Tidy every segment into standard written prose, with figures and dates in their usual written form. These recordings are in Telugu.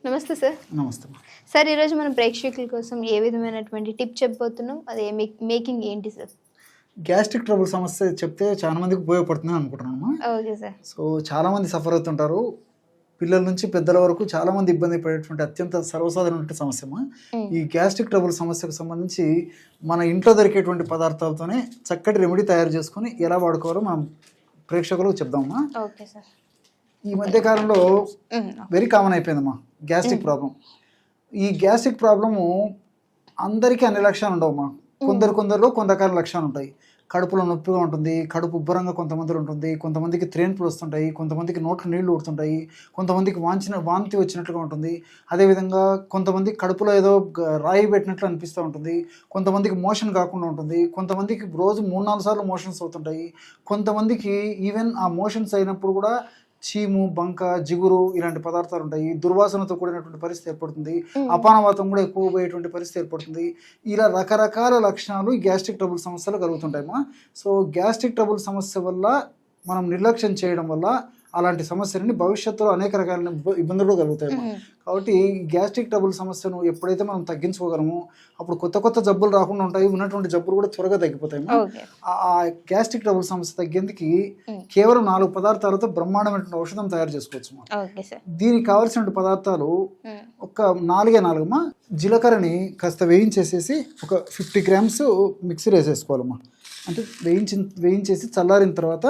నమస్తే సార్. నమస్తే. సార్ ఈరోజు మన ప్రేక్షకుల కోసం ఏ విధమైనటువంటి టిప్ చెప్పబోతున్నాం, అది మేకింగ్ ఏంటి సార్? గ్యాస్ట్రిక్ ట్రబుల్ సమస్య చెప్తే చాలా మందికి ఉపయోగపడుతుంది అనుకుంటున్నాము. Okay sir. సో చాలా మంది సఫర్ అవుతుంటారు. పిల్లల నుంచి పెద్దల వరకు చాలా మంది ఇబ్బంది పడేటువంటి అత్యంత సర్వసాధారణమైన సమస్యమా ఈ గ్యాస్ట్రిక్ ట్రబుల్ సమస్యకు సంబంధించి మన ఇంట్లో దొరికేటువంటి పదార్థాలతోనే చక్కటి రెమెడీ తయారు చేసుకొని ఎలా వాడుకోవాలో మనం ప్రేక్షకులకు చెప్దామా. Okay sir. ఈ మధ్య కాలంలో వెరీ కామన్ అయిపోయిందమ్మా గ్యాస్ట్రిక్ ప్రాబ్లం. ఈ గ్యాస్ట్రిక్ ప్రాబ్లము అందరికీ అన్ని లక్షణాలు ఉండవమ్మా. కొందరిలో కొన్ని రకాల లక్షణాలు ఉంటాయి. కడుపులో నొప్పిగా ఉంటుంది, కడుపు ఉబ్బరంగా కొంతమందిలో ఉంటుంది, కొంతమందికి త్రేన్పులు వస్తుంటాయి, కొంతమందికి నోట్లో నీళ్లు ఊడుతుంటాయి, కొంతమందికి వాంతి వచ్చినట్లుగా ఉంటుంది. అదేవిధంగా కొంతమంది కడుపులో ఏదో రాయి పెట్టినట్లు అనిపిస్తూ ఉంటుంది, కొంతమందికి మోషన్ కాకుండా ఉంటుంది, కొంతమందికి రోజు 3-4 సార్లు మోషన్స్ అవుతుంటాయి, కొంతమందికి ఈవెన్ ఆ మోషన్స్ అయినప్పుడు కూడా చీము, బంక, జిగురు ఇలాంటి పదార్థాలు ఉంటాయి. దుర్వాసనతో కూడినటువంటి పరిస్థితి ఏర్పడుతుంది. అపానవాతం కూడా ఎక్కువ పోయేటువంటి పరిస్థితి ఏర్పడుతుంది. ఇలా రకరకాల లక్షణాలు ఈ గ్యాస్ట్రిక్ ట్రబుల్ సమస్యలు కలుగుతుంటాయమ్మా. సో గ్యాస్ట్రిక్ ట్రబుల్ సమస్య వల్ల మనం నిర్లక్ష్యం చేయడం వల్ల అలాంటి సమస్యలని భవిష్యత్తులో అనేక రకాల ఇబ్బందులు కలుగుతాయమ్మా. కాబట్టి ఈ గ్యాస్ట్రిక్ ట్రబుల్ సమస్యను ఎప్పుడైతే మనం తగ్గించుకోగలమో అప్పుడు కొత్త జబ్బులు రాకుండా ఉంటాయి, ఉన్నటువంటి జబ్బులు కూడా త్వరగా తగ్గిపోతాయమ్మా. ఆ గ్యాస్ట్రిక్ ట్రబుల్ సమస్య తగ్గేందుకు కేవలం 4 పదార్థాలతో బ్రహ్మాండమైనటువంటి ఔషధం తయారు చేసుకోవచ్చు. దీనికి కావాల్సిన పదార్థాలు ఒక 4 జీలకర్రని కాస్త వేయించేసేసి ఒక 50 గ్రామ్స్ మిక్సీలో వేసేసుకోవాలమ్మా. అంటే వేయించేసి చల్లారిన తర్వాత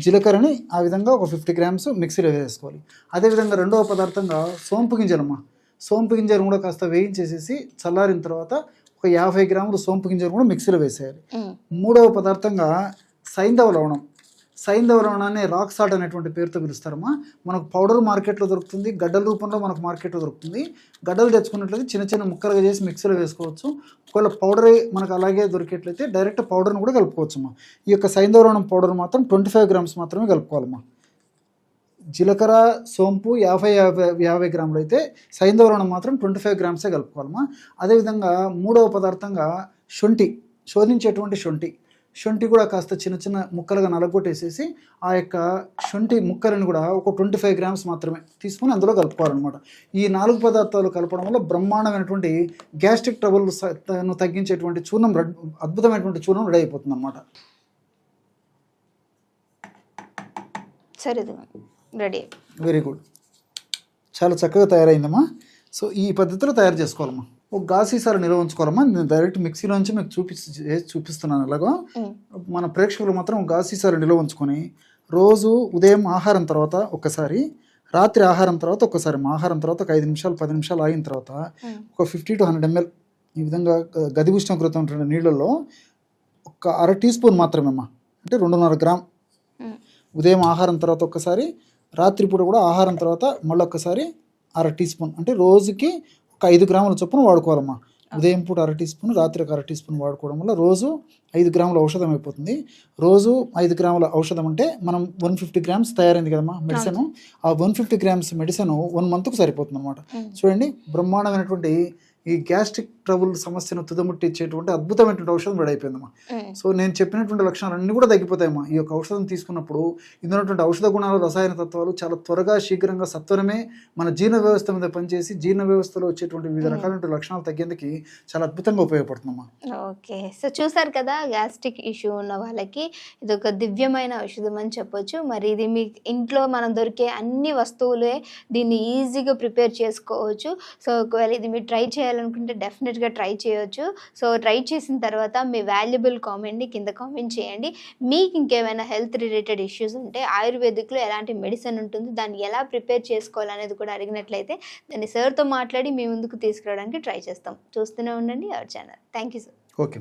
జీలకర్రని ఆ విధంగా ఒక 50 గ్రామ్స్ మిక్సీలో వేసుకోవాలి. అదేవిధంగా రెండవ పదార్థంగా సోంపు గింజలమ్మా. సోంపు గింజలు కూడా కాస్త వేయించేసేసి చల్లారిన తర్వాత ఒక 50 గ్రాములు సోంపు గింజలు కూడా మిక్సీలో వేసేయాలి. మూడవ పదార్థంగా సైంధవ లవణం. సైంధవ లవణాన్ని రాక్ సాల్ట్ అనేటువంటి పేరుతో పిలుస్తారమ్మా. మనకు పౌడర్ మార్కెట్లో దొరుకుతుంది, గడ్డల రూపంలో మనకు మార్కెట్లో దొరుకుతుంది. గడ్డలు తెచ్చుకున్నట్లయితే చిన్న ముక్కలుగా చేసి మిక్సీలో వేసుకోవచ్చు. ఒకవేళ పౌడరే మనకు అలాగే దొరికేట్లయితే డైరెక్ట్ పౌడర్ని కూడా కలుపుకోవచ్చమ్మా. ఈ యొక్క సైంధవ లవణం పౌడర్ మాత్రం 25 గ్రామ్స్ మాత్రమే కలుపుకోవాలమ్మా. జీలకర్ర, సోంపు 50 గ్రాములు అయితే సైంధవ లవణం మాత్రం 25 గ్రామ్సే కలుపుకోవాలమ్మా. అదేవిధంగా మూడవ పదార్థంగా శొంఠి, శోధించేటువంటి శొంఠి కూడా కాస్త చిన్న ముక్కలుగా నలగొట్టేసేసి ఆ యొక్క శొంఠి ముక్కలను కూడా ఒక 25 గ్రామ్స్ మాత్రమే తీసుకుని అందులో కలుపుకోవాలన్నమాట. ఈ 4 పదార్థాలు కలపడం వల్ల బ్రహ్మాండమైనటువంటి గ్యాస్ట్రిక్ ట్రబుల్ తగ్గించేటువంటి చూర్ణం, అద్భుతమైనటువంటి చూర్ణం రెడీ అయిపోతుంది అనమాట. సరే, రెడీ. వెరీ గుడ్, చాలా చక్కగా తయారైందమ్మా. సో ఈ పద్ధతిలో తయారు చేసుకోవాలమ్మా. ఒక గాసీసాలు నిల్వ ఉంచుకోవాలమ్మా. నేను డైరెక్ట్ మిక్సీలోంచి మీకు చూపిస్తున్నాను. అలాగా మన ప్రేక్షకులు మాత్రం గాసీసాలు నిల్వ ఉంచుకొని రోజు ఉదయం ఆహారం తర్వాత ఒకసారి, రాత్రి ఆహారం తర్వాత ఒకసారి, ఆహారం తర్వాత ఒక 5 నిమిషాలు 10 నిమిషాలు ఆగిన తర్వాత ఒక 50 to 100 ml ఈ విధంగా గది ఉష్ణోగ్రత ఉంటున్న నీళ్ళల్లో ఒక 1/2 టీ స్పూన్ మాత్రమే అమ్మా. అంటే 2.5 గ్రామ్ ఉదయం ఆహారం తర్వాత ఒక్కసారి, రాత్రిపూట కూడా ఆహారం తర్వాత మళ్ళీ ఒక్కసారి 1/2 టీ స్పూన్, అంటే రోజుకి ఒక 5 గ్రాముల చొప్పున వాడుకోవాలమ్మా. ఉదయం పూట 1/2 టీ స్పూన్, రాత్రి ఒక 1/2 టీ స్పూన్ వాడుకోవడం వల్ల రోజు 5 గ్రాముల ఔషధం అయిపోతుంది. రోజు 5 గ్రాముల ఔషధం అంటే మనం 150 గ్రామ్స్ తయారైంది కదమ్మా మెడిసిన్. ఆ 150 గ్రామ్స్ మెడిసిన్ 1 మంత్కు సరిపోతుంది అనమాట. చూడండి, బ్రహ్మాండమైనటువంటి ఈ గ్యాస్ట్రిక్ ట్రబుల్ సమస్యను తుదముట్టించేటువంటి అద్భుతమైనటువంటి ఔషధం రెడీ అయిపోయిందమ్మా. సో నేను చెప్పినటువంటి లక్షణాలు అన్నీ కూడా తగ్గిపోతాయమ్మా ఈ యొక్క ఔషధం తీసుకున్నప్పుడు. ఇందులో ఔషధ గుణాలు, రసాయన తత్వాలు చాలా త్వరగా, శీఘ్రంగా, సత్వరమే మన జీర్ణ వ్యవస్థ మీద పనిచేసి జీర్ణ వ్యవస్థలో వచ్చేటువంటి వివిధ రకాలైన లక్షణాలు తగ్గేందుకు చాలా అద్భుతంగా ఉపయోగపడుతుందమ్మా. ఓకే, సో చూసారు కదా, గ్యాస్ట్రిక్ ఇష్యూ ఉన్న వాళ్ళకి ఇది ఒక దివ్యమైన ఔషధం అని చెప్పొచ్చు. మరి ఇది మీ ఇంట్లో మనం దొరికే అన్ని వస్తువులే దీన్ని ఈజీగా ప్రిపేర్ చేసుకోవచ్చు. సో ఒకవేళ ఇది మీరు ట్రై చేయాలనుకుంటే డెఫినెట్గా ట్రై చేయొచ్చు. సో ట్రై చేసిన తర్వాత మీ వాల్యుబుల్ కామెంట్ని కింద కామెంట్ చేయండి. మీకు ఇంకేమైనా హెల్త్ రిలేటెడ్ ఇష్యూస్ ఉంటే ఆయుర్వేదిక్లో ఎలాంటి మెడిసిన్ ఉంటుంది, దాన్ని ఎలా ప్రిపేర్ చేసుకోవాలనేది కూడా అడిగినట్లయితే దాన్ని సార్తో మాట్లాడి మీ ముందుకు తీసుకురావడానికి ట్రై చేస్తాం. చూస్తూనే ఉండండి our channel. Thank you sir. Okay.